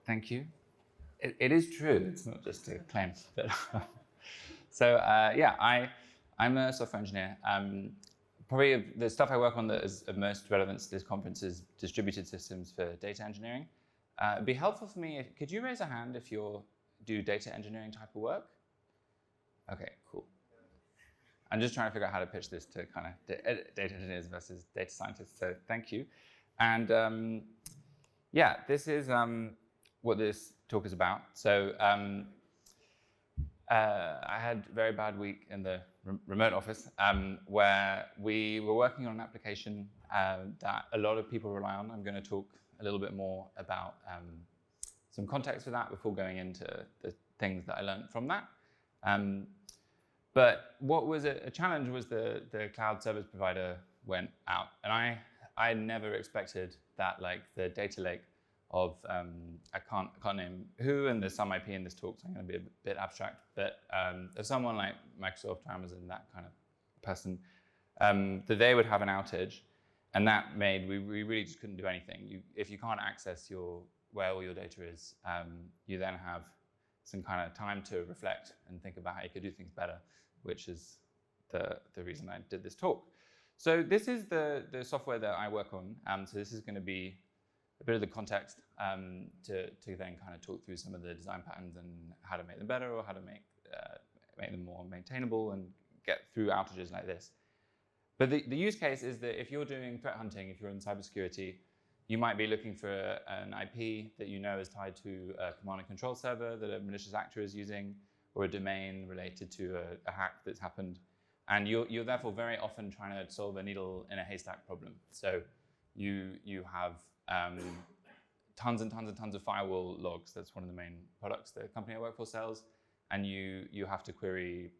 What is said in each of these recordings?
Thank you. It is true. It's not just a claim. But I'm a software engineer. Probably the stuff I work on that is of most relevance to this conference is distributed systems for data engineering. It'd be helpful for me. Could you raise a hand if you do data engineering type of work? Okay, cool. I'm just trying to figure out how to pitch this to kind of data engineers versus data scientists. So thank you. And this is what this talk is about. So I had a very bad week in the remote office where we were working on an application that a lot of people rely on. I'm going to talk a little bit more about some context for that before going into the things that I learned from that. But what was a challenge was the cloud service provider went out. And I never expected that, like, the data lake of, I can't name who, and there's some IP in this talk, so I'm going to be a bit abstract, but of someone like Microsoft or Amazon, that kind of person, that they would have an outage, and that made, we really just couldn't do anything. If you can't access where all your data is, you then have some kind of time to reflect and think about how you could do things better, which is the reason I did this talk. So this is the software that I work on. So this is going to be a bit of the context to then kind of talk through some of the design patterns and how to make them better, or how to make them more maintainable and get through outages like this. But the use case is that if you're doing threat hunting, if you're in cybersecurity, you might be looking for an IP that you know is tied to a command and control server that a malicious actor is using, or a domain related to a hack that's happened. And you're therefore very often trying to solve a needle in a haystack problem. So you have tons and tons and tons of firewall logs. That's one of the main products the company I work for sells. And you have to query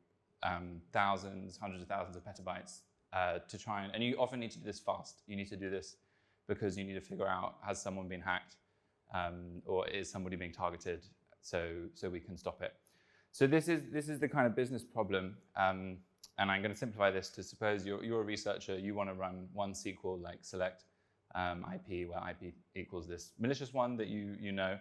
thousands, hundreds of thousands of petabytes to try and you often need to do this fast. You need to do this because you need to figure out, has someone been hacked, or is somebody being targeted, so we can stop it. So this is the kind of business problem, and I'm going to simplify this to suppose you're a researcher, you want to run one SQL like select IP, where IP equals this malicious one that you know,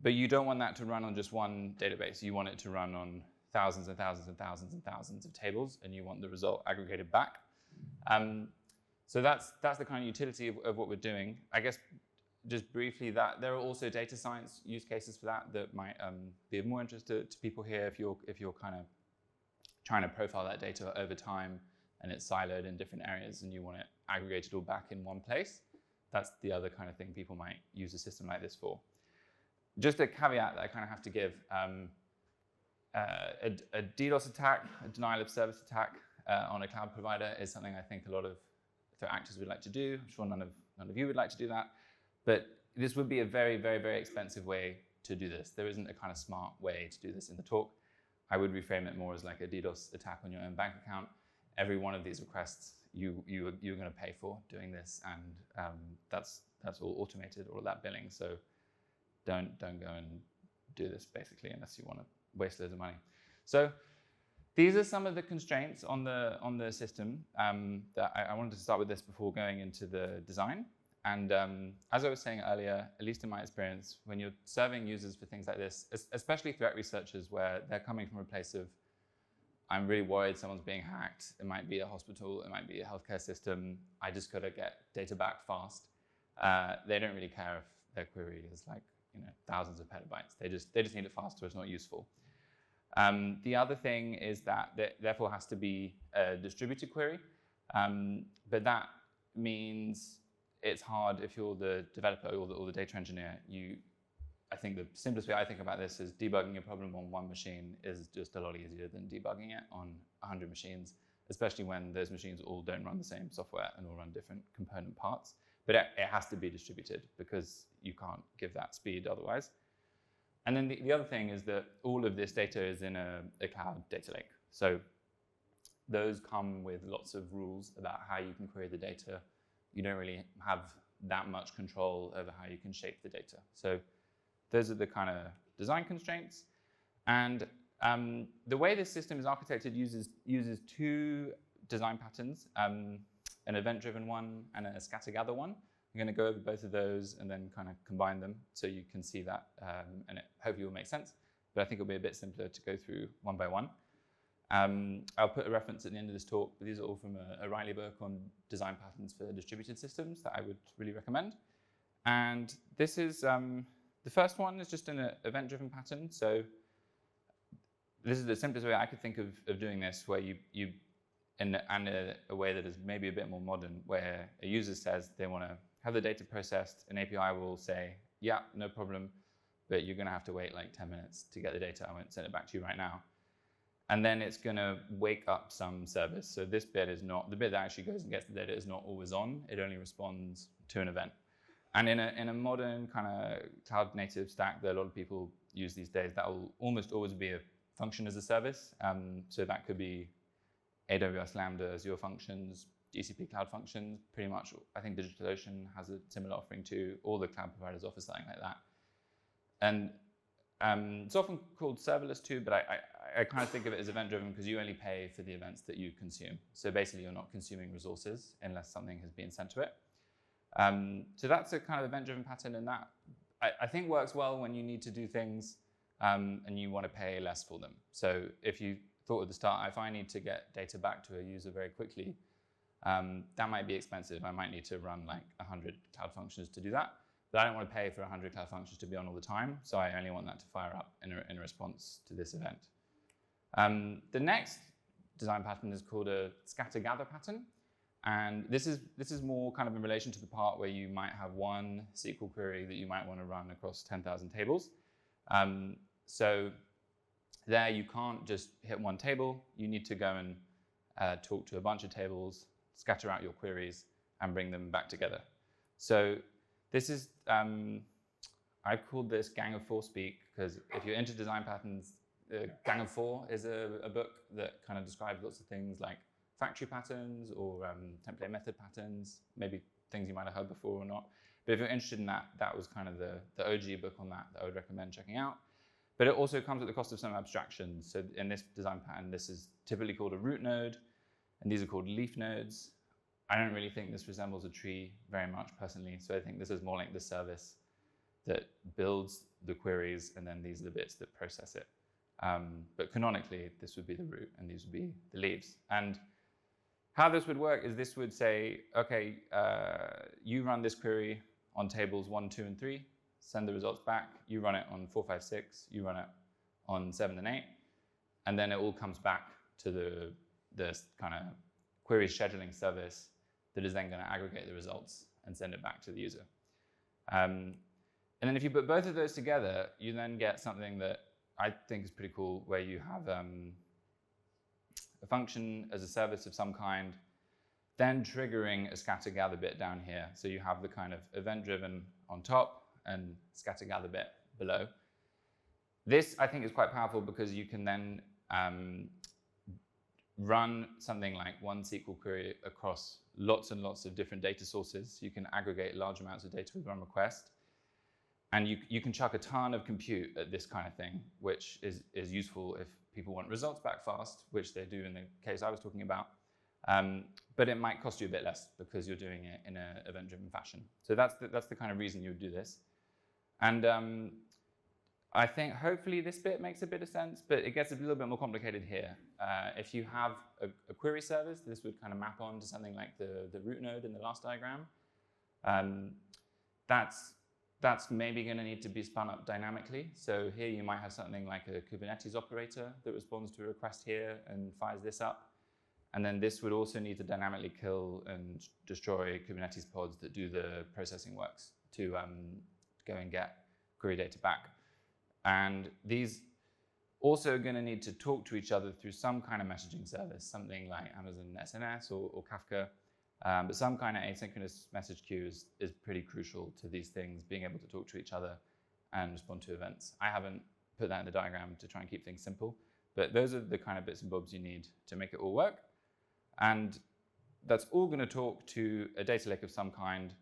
but you don't want that to run on just one database. You want it to run on thousands and thousands and thousands and thousands of tables, and you want the result aggregated back. So that's the kind of utility of what we're doing. I guess just briefly, that there are also data science use cases for that might be of more interest to people here if you're kind of trying to profile that data over time and it's siloed in different areas and you want it aggregated all back in one place. That's the other kind of thing people might use a system like this for. Just a caveat that I kind of have to give. A DDoS attack, a denial of service attack on a cloud provider is something I think a lot of threat actors would like to do. I'm sure none of you would like to do that. But this would be a very, very, very expensive way to do this. There isn't a kind of smart way to do this in the talk. I would reframe it more as like a DDoS attack on your own bank account. Every one of these requests you're going to pay for doing this, and that's all automated, all of that billing. So don't go and do this basically unless you want to waste loads of money. So these are some of the constraints on the system that I wanted to start with this before going into the design. And as I was saying earlier, at least in my experience, when you're serving users for things like this, especially threat researchers where they're coming from a place of, I'm really worried someone's being hacked. It might be a hospital, it might be a healthcare system. I just got to get data back fast. They don't really care if their query is like thousands of petabytes. They just need it fast, or it's not useful. The other thing is that there therefore has to be a distributed query, but that means it's hard if you're the developer or the data engineer. I think the simplest way I think about this is debugging a problem on one machine is just a lot easier than debugging it on 100 machines, especially when those machines all don't run the same software and all run different component parts. But it has to be distributed because you can't give that speed otherwise. And then the other thing is that all of this data is in a cloud data lake. So those come with lots of rules about how you can query the data. You don't really have that much control over how you can shape the data. So those are the kind of design constraints. And the way this system is architected uses two design patterns, an event-driven one and a scatter-gather one. I'm I'm going to go over both of those and then kind of combine them so you can see that, and it hopefully will make sense. But I think it'll be a bit simpler to go through one by one. I'll put a reference at the end of this talk, but these are all from a Riley book on design patterns for distributed systems that I would really recommend. And this is, the first one is just an event-driven pattern. So this is the simplest way I could think of doing this, where you in a way that is maybe a bit more modern, where a user says they want to have the data processed, an API will say, yeah, no problem, but you're going to have to wait like 10 minutes to get the data. I won't send it back to you right now. And then it's going to wake up some service. So this bit is not, the bit that actually goes and gets the data is not always on. It only responds to an event. And in a modern kind of cloud native stack that a lot of people use these days, that will almost always be a function as a service. So that could be AWS Lambda, Azure Functions, GCP Cloud Functions, pretty much. I think DigitalOcean has a similar offering too. All the cloud providers offer something like that. And it's often called serverless too, but I kind of think of it as event-driven because you only pay for the events that you consume. So basically, you're not consuming resources unless something has been sent to it. So that's a kind of event-driven pattern, and that I think works well when you need to do things and you want to pay less for them. So if you thought at the start, if I need to get data back to a user very quickly, that might be expensive. I might need to run like 100 cloud functions to do that. But I don't want to pay for 100 cloud functions to be on all the time, so I only want that to fire up in response to this event. The next design pattern is called a scatter-gather pattern. And this is more kind of in relation to the part where you might have one SQL query that you might want to run across 10,000 tables. So there you can't just hit one table. You need to go and talk to a bunch of tables, scatter out your queries, and bring them back together. So this is, I've called this Gang of Four speak, because if you're into design patterns, Gang of Four is a book that kind of describes lots of things like factory patterns or template method patterns, maybe things you might have heard before or not. But if you're interested in that, that was kind of the OG book on that I would recommend checking out. But it also comes at the cost of some abstractions. So in this design pattern, this is typically called a root node, and these are called leaf nodes. I don't really think this resembles a tree very much personally, so I think this is more like the service that builds the queries, and then these are the bits that process it. But canonically, this would be the root, and these would be the leaves. And how this would work is this would say, okay, you run this query on tables 1, 2, and 3, send the results back. You run it on 4, 5, 6. You run it on 7 and 8. And then it all comes back to the kind of query scheduling service that is then going to aggregate the results and send it back to the user. And then if you put both of those together, you then get something that I think is pretty cool, where you have a function as a service of some kind, then triggering a scatter-gather bit down here. So you have the kind of event-driven on top and scatter-gather bit below. This, I think, is quite powerful because you can then run something like one SQL query across lots and lots of different data sources. You can aggregate large amounts of data with one request. And you can chuck a ton of compute at this kind of thing, which is useful if people want results back fast, which they do in the case I was talking about. But it might cost you a bit less because you're doing it in an event-driven fashion. So that's the kind of reason you would do this. And I think hopefully this bit makes a bit of sense, but it gets a little bit more complicated here. If you have a query service, this would kind of map on to something like the root node in the last diagram. That's maybe going to need to be spun up dynamically. So here you might have something like a Kubernetes operator that responds to a request here and fires this up. And then this would also need to dynamically kill and destroy Kubernetes pods that do the processing works to go and get query data back. And these also are going to need to talk to each other through some kind of messaging service, something like Amazon SNS or Kafka. But some kind of asynchronous message queue is pretty crucial to these things, being able to talk to each other and respond to events. I haven't put that in the diagram to try and keep things simple, but those are the kind of bits and bobs you need to make it all work. And that's all going to talk to a data lake of some kind.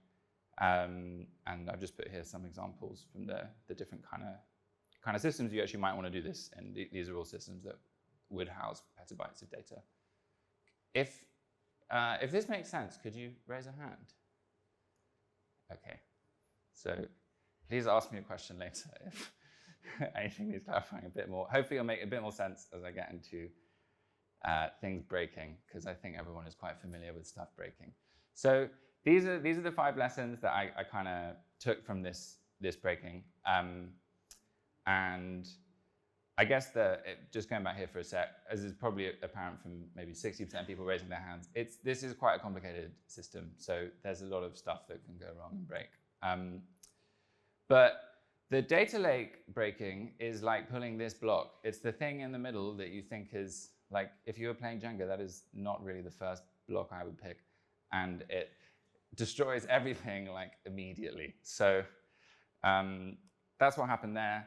And I've just put here some examples from the different kind of systems you actually might want to do this. And these are all systems that would house petabytes of data. If this makes sense, could you raise a hand? Okay, so please ask me a question later if anything needs clarifying a bit more. Hopefully it'll make a bit more sense as I get into things breaking, because I think everyone is quite familiar with stuff breaking. So these are the 5 lessons that I kind of took from this breaking. And I guess just going back here for a sec, as is probably apparent from maybe 60% of people raising their hands, this is quite a complicated system. So there's a lot of stuff that can go wrong and break. But the data lake breaking is like pulling this block. It's the thing in the middle that you think is like, if you were playing Jenga, that is not really the first block I would pick. And it destroys everything like immediately. So that's what happened there.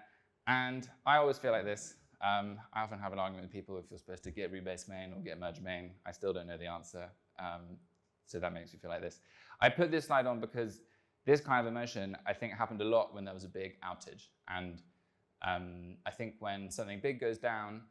And I always feel like this. I often have an argument with people if you're supposed to git rebase main or git merge main. I still don't know the answer. So that makes me feel like this. I put this slide on because this kind of emotion, I think, happened a lot when there was a big outage. And I think when something big goes down,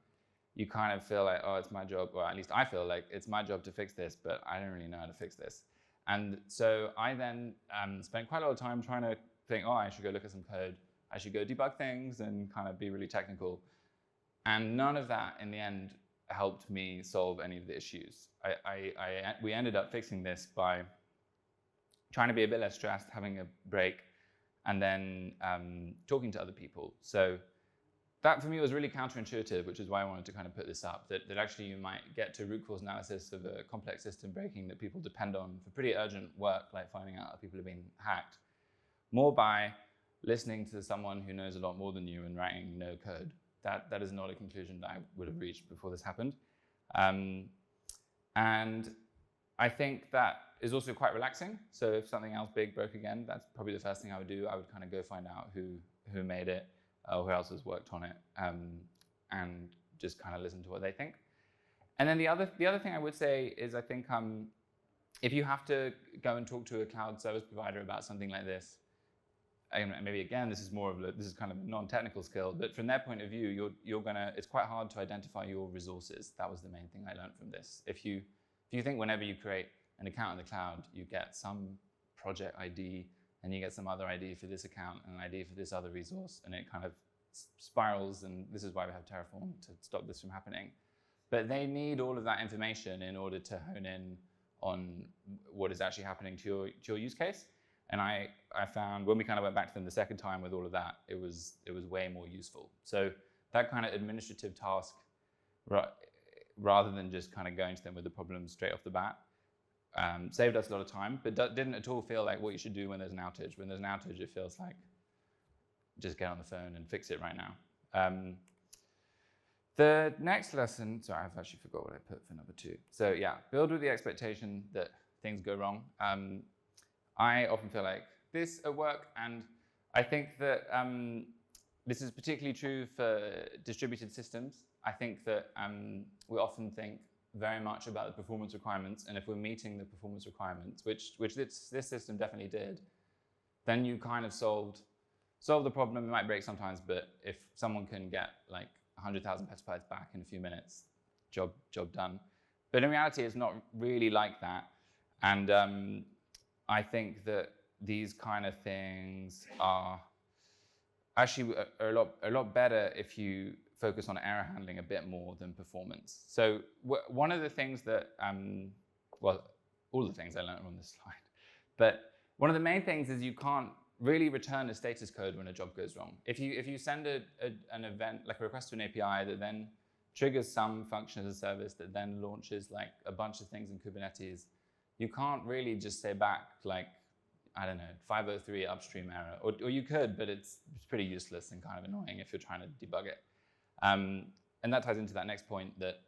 you kind of feel like, oh, it's my job, or at least I feel like it's my job to fix this, but I don't really know how to fix this. And so I then spent quite a lot of time trying to think, oh, I should go look at some code. I should go debug things and kind of be really technical. And none of that, in the end, helped me solve any of the issues. We ended up fixing this by trying to be a bit less stressed, having a break, and then talking to other people. So that, for me, was really counterintuitive, which is why I wanted to kind of put this up, that actually you might get to root cause analysis of a complex system breaking that people depend on for pretty urgent work, like finding out if people have been hacked, more by listening to someone who knows a lot more than you and writing no code. That is not a conclusion that I would have reached before this happened. And I think that is also quite relaxing. So if something else big broke again, that's probably the first thing I would do. I would kind of go find out who made it, who else has worked on it, and just kind of listen to what they think. And then the other thing I would say is, I think if you have to go and talk to a cloud service provider about something like this, and maybe again, this is kind of a non-technical skill, but from their point of view, it's quite hard to identify your resources. That was the main thing I learned from this. If you think whenever you create an account in the cloud, you get some project ID, and you get some other ID for this account and an ID for this other resource, and it kind of spirals, and this is why we have Terraform, to stop this from happening. But they need all of that information in order to hone in on what is actually happening to your use case. And I found when we kind of went back to them the second time with all of that, it was way more useful. So that kind of administrative task, rather than just kind of going to them with the problem straight off the bat, saved us a lot of time, but didn't at all feel like what you should do when there's an outage. When there's an outage, it feels like just get on the phone and fix it right now. The next lesson, sorry, I've actually forgot what I put for number 2. So yeah, build with the expectation that things go wrong. I often feel like this at work, and I think that this is particularly true for distributed systems. I think that we often think very much about the performance requirements, and if we're meeting the performance requirements, which this system definitely did, then you kind of solve the problem. It might break sometimes, but if someone can get like 100,000 petabytes back in a few minutes, job done. But in reality, it's not really like that. And I think that these kind of things are actually a lot better if you focus on error handling a bit more than performance. So one of the things that, well, all the things I learned on this slide, but one of the main things is you can't really return a status code when a job goes wrong. If you send an event, like a request to an API that then triggers some function as a service that then launches like a bunch of things in Kubernetes, you can't really just say back like, I don't know, 503 upstream error, or you could, but it's pretty useless and kind of annoying if you're trying to debug it. And that ties into that next point, that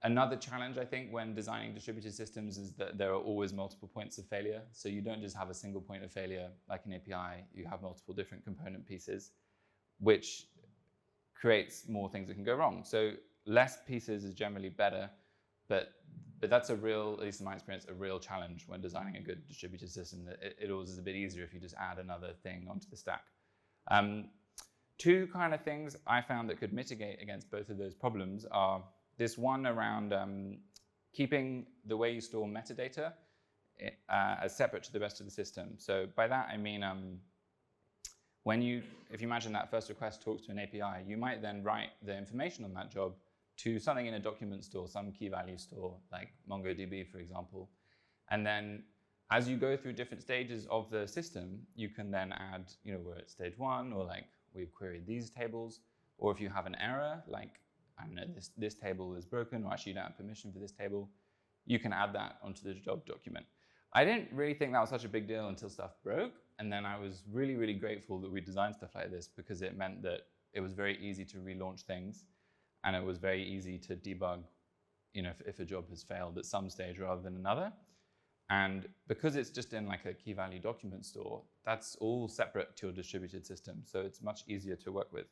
another challenge, I think, when designing distributed systems is that there are always multiple points of failure. So you don't just have a single point of failure like an API, you have multiple different component pieces, which creates more things that can go wrong. So less pieces is generally better, but that's a real, at least in my experience, a real challenge when designing a good distributed system. It always is a bit easier if you just add another thing onto the stack. 2 kind of things I found that could mitigate against both of those problems are this one around keeping the way you store metadata as separate to the rest of the system. So by that I mean, if you imagine that first request talks to an API, you might then write the information on that job to something in a document store, some key value store, like MongoDB, for example. And then as you go through different stages of the system, you can then add, we're at stage 1, or like we've queried these tables, or if you have an error, like, I don't know, this table is broken, or actually you don't have permission for this table, you can add that onto the job document. I didn't really think that was such a big deal until stuff broke, and then I was really, really grateful that we designed stuff like this, because it meant that it was very easy to relaunch things, and it was very easy to debug, if a job has failed at some stage rather than another. And because it's just in like a key value document store, that's all separate to your distributed system, so it's much easier to work with.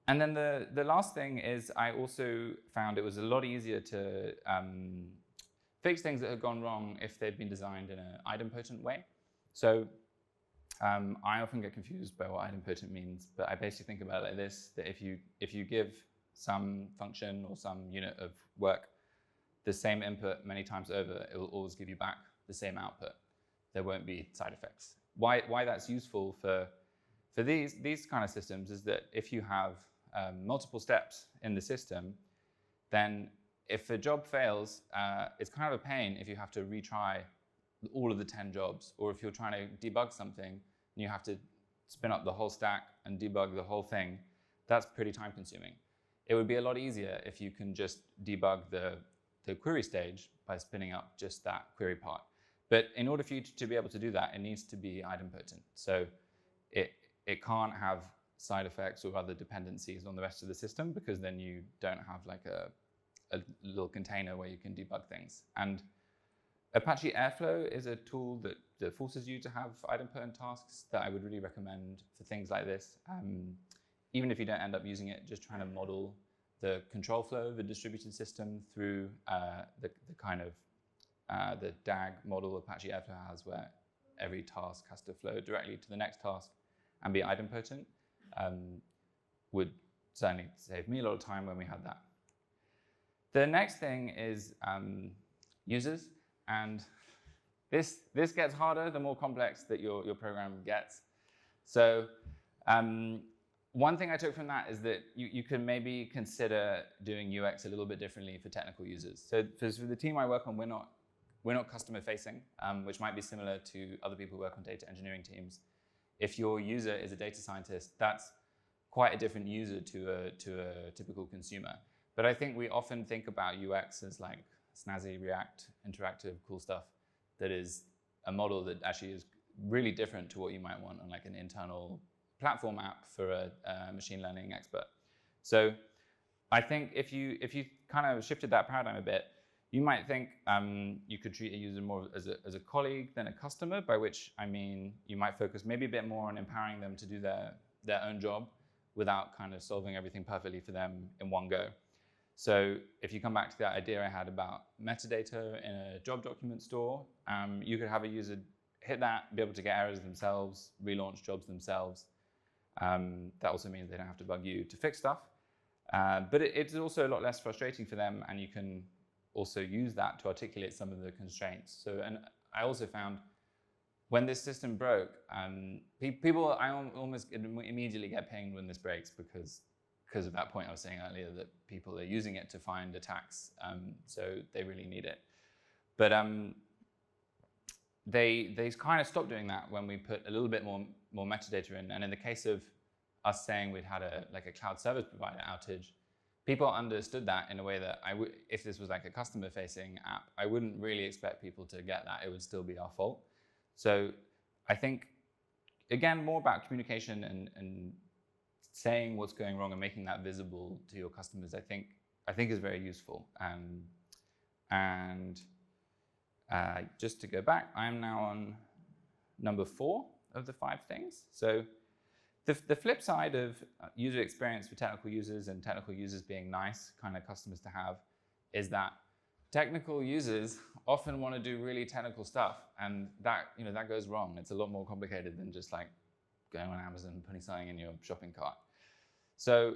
And then the last thing is, I also found it was a lot easier to fix things that had gone wrong if they'd been designed in an idempotent way. So I often get confused by what idempotent means, but I basically think about it like this, that if you give some function or some unit of work the same input many times over, it will always give you back the same output. There won't be side effects. Why that's useful for these kind of systems is that if you have multiple steps in the system, then if a job fails, it's kind of a pain if you have to retry all of the 10 jobs, or if you're trying to debug something and you have to spin up the whole stack and debug the whole thing. That's pretty time consuming. It would be a lot easier if you can just debug the query stage by spinning up just that query part. But in order for you to be able to do that, it needs to be idempotent. So it can't have side effects or other dependencies on the rest of the system, because then you don't have like a little container where you can debug things. And Apache Airflow is a tool that forces you to have idempotent tasks that I would really recommend for things like this. Even if you don't end up using it, just trying to model the control flow of a distributed system through the kind of the DAG model Apache Airflow has, where every task has to flow directly to the next task and be idempotent, would certainly save me a lot of time when we had that. The next thing is users, and this gets harder the more complex that your program gets. So one thing I took from that is that you can maybe consider doing UX a little bit differently for technical users. So for the team I work on, we're not customer facing, which might be similar to other people who work on data engineering teams. If your user is a data scientist, that's quite a different user to a typical consumer. But I think we often think about UX as like snazzy, React, interactive, cool stuff that is a model that actually is really different to what you might want on like an internal platform app for a machine learning expert. So I think if you kind of shifted that paradigm a bit, you might think you could treat a user more as a colleague than a customer, by which I mean you might focus maybe a bit more on empowering them to do their own job without kind of solving everything perfectly for them in one go. So if you come back to that idea I had about metadata in a job document store, you could have a user hit that, be able to get errors themselves, relaunch jobs themselves. That also means they don't have to bug you to fix stuff. But it's also a lot less frustrating for them, and you can also use that to articulate some of the constraints. So, and I also found when this system broke, people, I almost immediately get pinged when this breaks, because of that point I was saying earlier, that people are using it to find attacks, so they really need it. But they kind of stopped doing that when we put a little bit more metadata in. And in the case of us saying we'd had a cloud service provider outage, people understood that in a way that if this was like a customer-facing app, I wouldn't really expect people to get that. It would still be our fault. So I think, again, more about communication and saying what's going wrong and making that visible to your customers, I think is very useful. And just to go back, I am now on number 4 of the 5 things. So the flip side of user experience for technical users and technical users being nice kind of customers to have is that technical users often want to do really technical stuff, and that goes wrong. It's a lot more complicated than just like going on Amazon and putting something in your shopping cart. So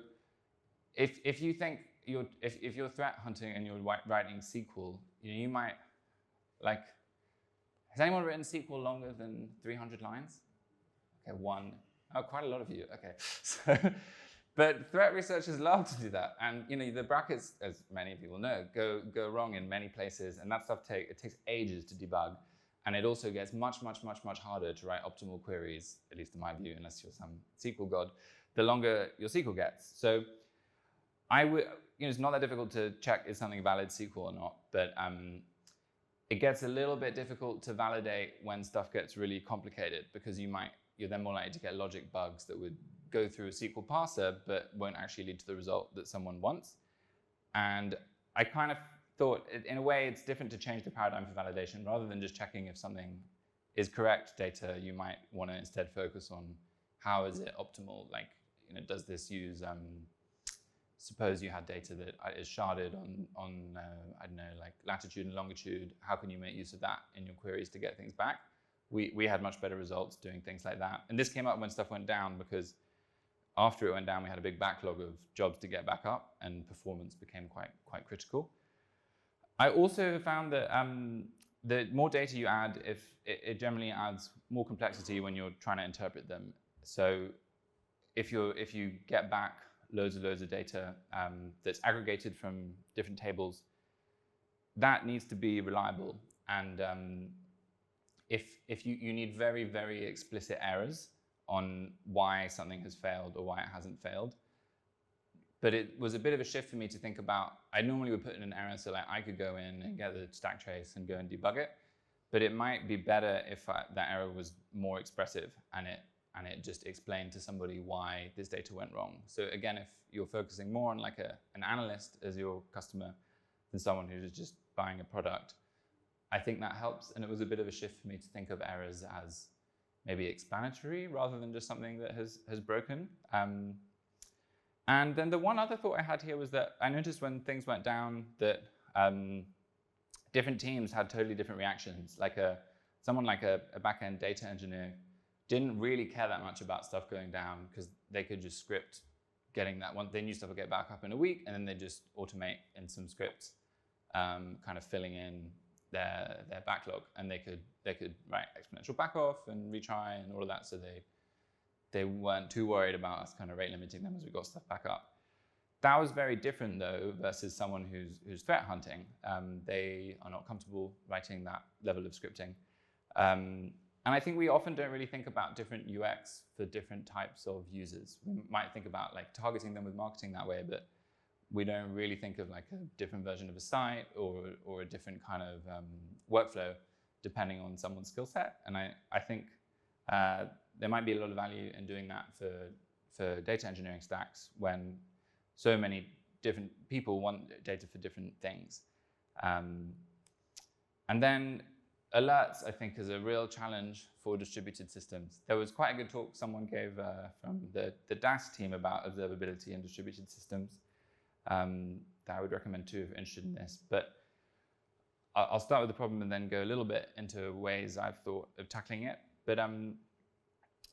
if you think if you're threat hunting and you're writing SQL, you might like Has anyone written SQL longer than 300 lines? Okay, one. Oh, quite a lot of you. Okay. But threat researchers love to do that. And the brackets, as many people know, go wrong in many places. And that stuff takes ages to debug. And it also gets much, much, much, much harder to write optimal queries, at least in my view, unless you're some SQL god, the longer your SQL gets. So it's not that difficult to check is something valid SQL or not, but it gets a little bit difficult to validate when stuff gets really complicated, because you're then more likely to get logic bugs that would go through a SQL parser but won't actually lead to the result that someone wants. And I kind of thought, in a way, it's different to change the paradigm for validation. Rather than just checking if something is correct data, you might want to instead focus on how is it optimal. Like, does this use, suppose you had data that is sharded on I don't know, like latitude and longitude. How can you make use of that in your queries to get things back? We had much better results doing things like that. And this came up when stuff went down, because after it went down, we had a big backlog of jobs to get back up, and performance became quite critical. I also found that the more data you add, it generally adds more complexity when you're trying to interpret them. So if you get back loads of data that's aggregated from different tables, that needs to be reliable. And if you need very, very explicit errors on why something has failed or why it hasn't failed. But it was a bit of a shift for me to think about. I normally would put in an error, so like I could go in and get the stack trace and go and debug it. But it might be better if that error was more expressive and it just explained to somebody why this data went wrong. So again, if you're focusing more on like an analyst as your customer than someone who's just buying a product, I think that helps. And it was a bit of a shift for me to think of errors as maybe explanatory rather than just something that has broken. And then the one other thought I had here was that I noticed when things went down that different teams had totally different reactions. Like someone like a back-end data engineer didn't really care that much about stuff going down, because they could just script getting that one. They knew stuff would get back up in a week, and then they just automate in some scripts, kind of filling in their backlog, and they could write exponential back off and retry and all of that. So they weren't too worried about us kind of rate limiting them as we got stuff back up. That was very different though versus someone who's threat hunting. They are not comfortable writing that level of scripting. And I think we often don't really think about different UX for different types of users. We might think about like targeting them with marketing that way, but we don't really think of like a different version of a site or a different kind of workflow depending on someone's skill set. And I think there might be a lot of value in doing that for data engineering stacks when so many different people want data for different things. And then alerts, I think, is a real challenge for distributed systems. There was quite a good talk someone gave from the DAS team about observability in distributed systems that I would recommend too if you're interested in this. But I'll start with the problem and then go a little bit into ways I've thought of tackling it. But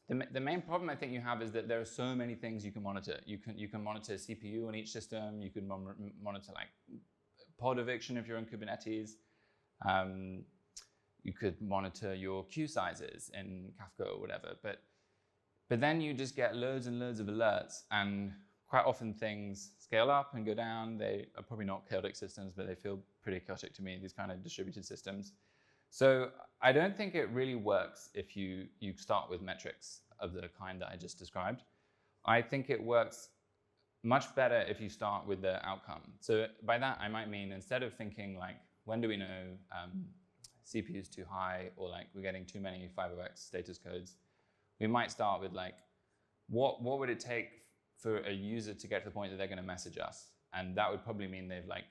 the main problem I think you have is that there are so many things you can monitor. You can monitor CPU on each system. You can monitor like pod eviction if you're in Kubernetes. You could monitor your queue sizes in Kafka or whatever. But then you just get loads and loads of alerts, and quite often things scale up and go down. They are probably not chaotic systems, but they feel pretty chaotic to me, these kind of distributed systems. So I don't think it really works if you start with metrics of the kind that I just described. I think it works much better if you start with the outcome. So by that, I might mean instead of thinking like, when do we know CPU is too high, or like we're getting too many 506 status codes, we might start with like, what would it take for a user to get to the point that they're going to message us? And that would probably mean they've like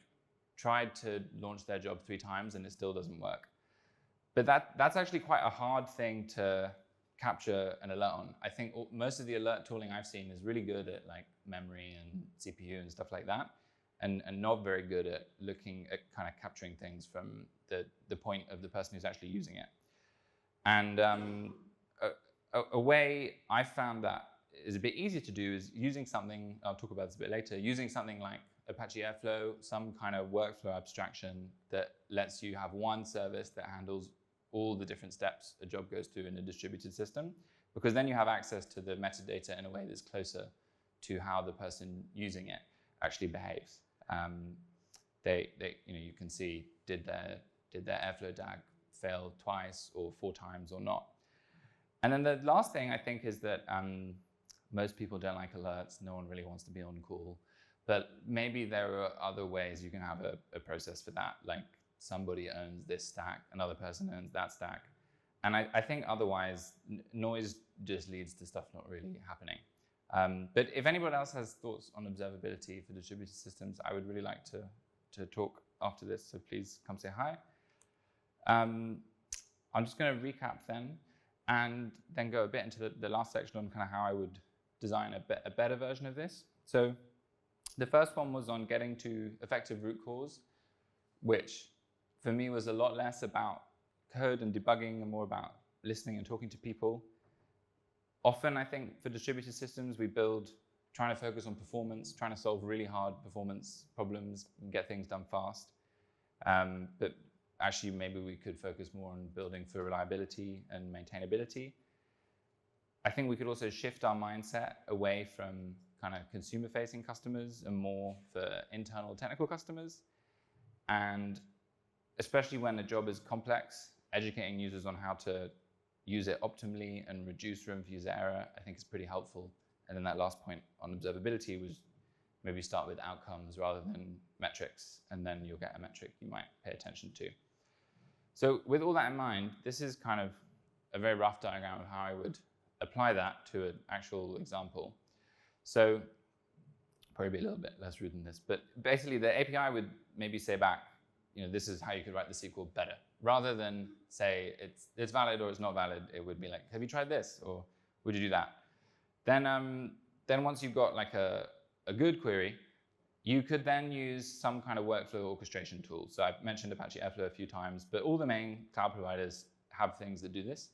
tried to launch their job 3 times and it still doesn't work. But that's actually quite a hard thing to capture an alert on. I think most of the alert tooling I've seen is really good at like memory and CPU and stuff like that, and not very good at looking at kind of capturing things from the point of the person who's actually using it. And a way I found that is a bit easier to do is using something, I'll talk about this a bit later, using something like Apache Airflow, some kind of workflow abstraction that lets you have one service that handles all the different steps a job goes through in a distributed system, because then you have access to the metadata in a way that's closer to how the person using it actually behaves. You can see, did their Airflow DAG fail twice or 4 times or not? And then the last thing I think is that most people don't like alerts. No one really wants to be on call. But maybe there are other ways you can have a process for that, like somebody owns this stack, another person owns that stack. And I think otherwise, noise just leads to stuff not really happening. But if anybody else has thoughts on observability for distributed systems, I would really like to talk after this, so please come say hi. I'm just going to recap then, and then go a bit into the last section on kind of how I would design a better version of this. So the first one was on getting to effective root cause, which for me was a lot less about code and debugging and more about listening and talking to people. Often, I think, for distributed systems, we build trying to focus on performance, trying to solve really hard performance problems and get things done fast. But actually, maybe we could focus more on building for reliability and maintainability. I think we could also shift our mindset away from kind of consumer-facing customers and more for internal technical customers. And especially when a job is complex, educating users on how to use it optimally and reduce room for user error, I think is pretty helpful. And then that last point on observability was maybe start with outcomes rather than metrics, and then you'll get a metric you might pay attention to. So with all that in mind, this is kind of a very rough diagram of how I would apply that to an actual example. So probably be a little bit less rude than this, but basically the API would maybe say back, this is how you could write the SQL better. Rather than say it's valid or it's not valid, it would be like, have you tried this? Or would you do that? Then once you've got like a good query, you could then use some kind of workflow orchestration tool. So I've mentioned Apache Airflow a few times, but all the main cloud providers have things that do this.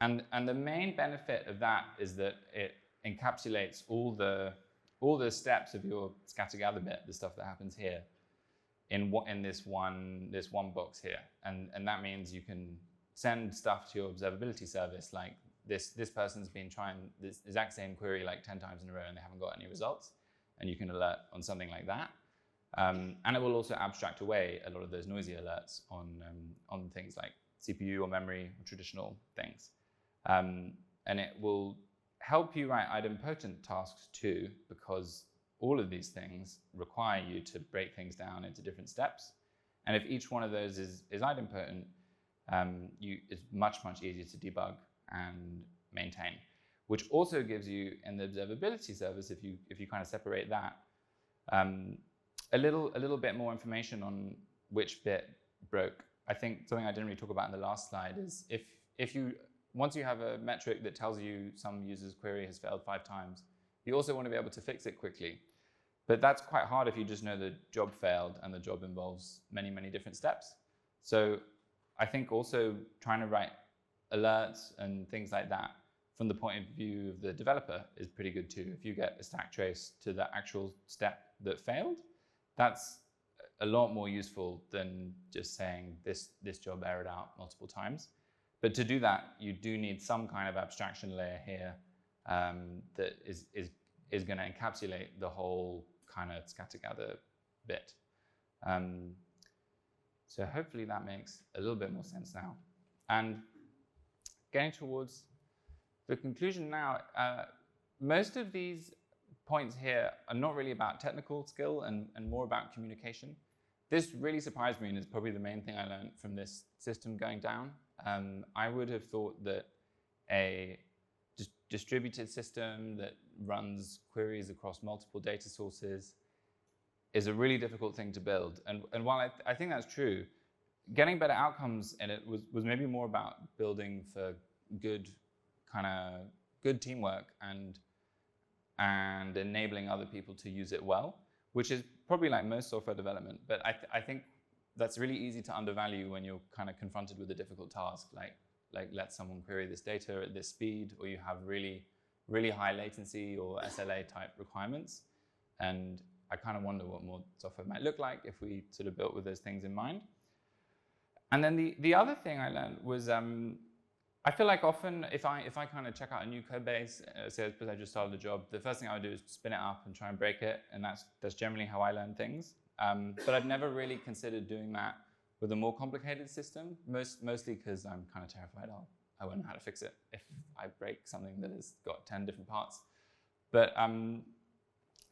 And the main benefit of that is that it encapsulates all the steps of your scatter gather bit, the stuff that happens here, in this one box here. And that means you can send stuff to your observability service, like this person's been trying this exact same query like 10 times in a row and they haven't got any results, and you can alert on something like that. And it will also abstract away a lot of those noisy alerts on things like CPU or memory or traditional things. And it will help you write idempotent tasks too, because all of these things require you to break things down into different steps. And if each one of those is idempotent, it's much easier to debug and maintain, which also gives you, in the observability service, if you kind of separate that, a little bit more information on which bit broke. I think something I didn't really talk about in the last slide is once you have a metric that tells you some user's query has failed 5 times, you also want to be able to fix it quickly. But that's quite hard if you just know the job failed and the job involves many different steps. So I think also trying to write alerts and things like that from the point of view of the developer is pretty good too. If you get a stack trace to the actual step that failed, that's a lot more useful than just saying this job errored out multiple times. But to do that, you do need some kind of abstraction layer here that is going to encapsulate the whole kind of scatter-gather bit. So hopefully that makes a little bit more sense now. And getting towards the conclusion now, most of these points here are not really about technical skill and more about communication. This really surprised me and is probably the main thing I learned from this system going down. I would have thought that a distributed system that runs queries across multiple data sources is a really difficult thing to build. And while I think that's true, getting better outcomes in it was maybe more about building for good teamwork and enabling other people to use it well, which is probably like most software development. But I think that's really easy to undervalue when you're kind of confronted with a difficult task, like let someone query this data at this speed, or you have really high latency or SLA type requirements. And I kind of wonder what more software might look like if we sort of built with those things in mind. And then the other thing I learned was I feel like often if I kind of check out a new code base, say because I just started a job, the first thing I would do is spin it up and try and break it, and that's generally how I learn things. But I've never really considered doing that with a more complicated system, mostly because I'm kind of terrified I won't know how to fix it if I break something that has got 10 different parts. But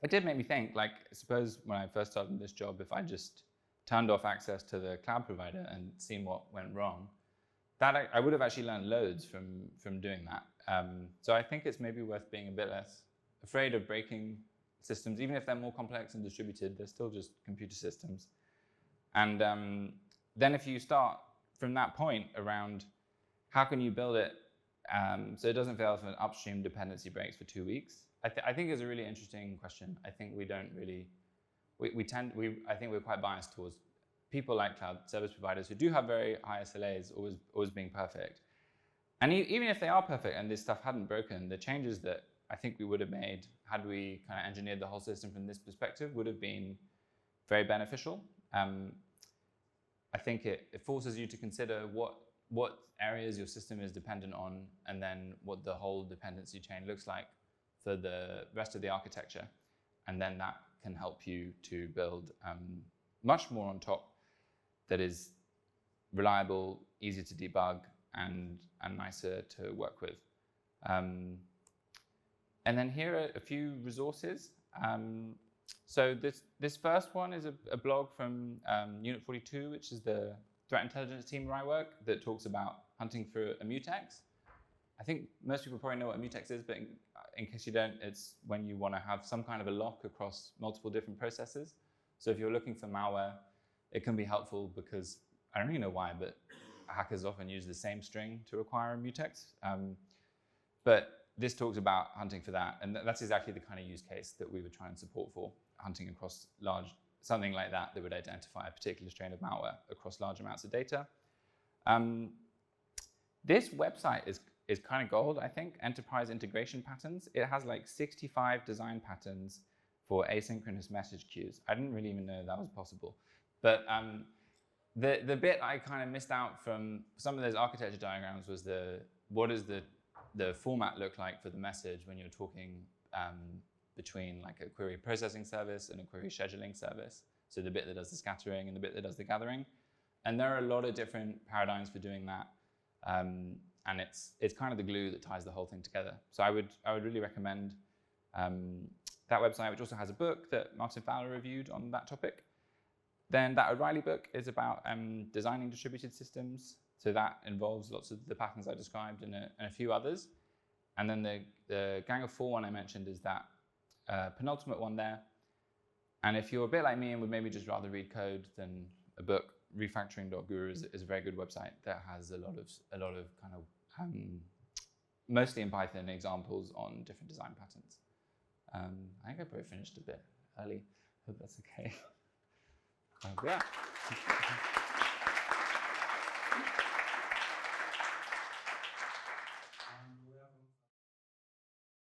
it did make me think, like, suppose when I first started this job, if I just turned off access to the cloud provider and seen what went wrong, that I would have actually learned loads from doing that. So I think it's maybe worth being a bit less afraid of breaking systems, even if they're more complex and distributed, they're still just computer systems. And then if you start from that point around how can you build it so it doesn't fail if an upstream dependency breaks for 2 weeks, I think is a really interesting question. I think we don't really, I think we're quite biased towards people like cloud service providers who do have very high SLAs always being perfect. And even if they are perfect and this stuff hadn't broken, the changes that I think we would have made had we kind of engineered the whole system from this perspective would have been very beneficial. I think it forces you to consider what areas your system is dependent on and then what the whole dependency chain looks like for the rest of the architecture. And then that can help you to build much more on top that is reliable, easier to debug, and nicer to work with. And then here are a few resources. So this first one is a blog from Unit 42, which is the threat intelligence team where I work, that talks about hunting for a mutex. I think most people probably know what a mutex is, but in case you don't, it's when you want to have some kind of a lock across multiple different processes. So if you're looking for malware, it can be helpful because, I don't really know why, but hackers often use the same string to acquire a mutex. But this talks about hunting for that, and that's exactly the kind of use case that we would try and support for, hunting across something like that would identify a particular strain of malware across large amounts of data. This website is kind of gold, I think, Enterprise Integration Patterns. It has like 65 design patterns for asynchronous message queues. I didn't really even know that was possible. But the bit I kind of missed out from some of those architecture diagrams was what does the format look like for the message when you're talking between like a query processing service and a query scheduling service. So the bit that does the scattering and the bit that does the gathering. And there are a lot of different paradigms for doing that. And it's kind of the glue that ties the whole thing together. So I would really recommend that website, which also has a book that Martin Fowler reviewed on that topic. Then that O'Reilly book is about designing distributed systems. So that involves lots of the patterns I described and a few others. And then the Gang of Four one I mentioned is that penultimate one there. And if you're a bit like me and would maybe just rather read code than a book, refactoring.guru is a very good website that has a lot of kind of mostly in Python examples on different design patterns. I think I probably finished a bit early. Hope that's okay. Yeah.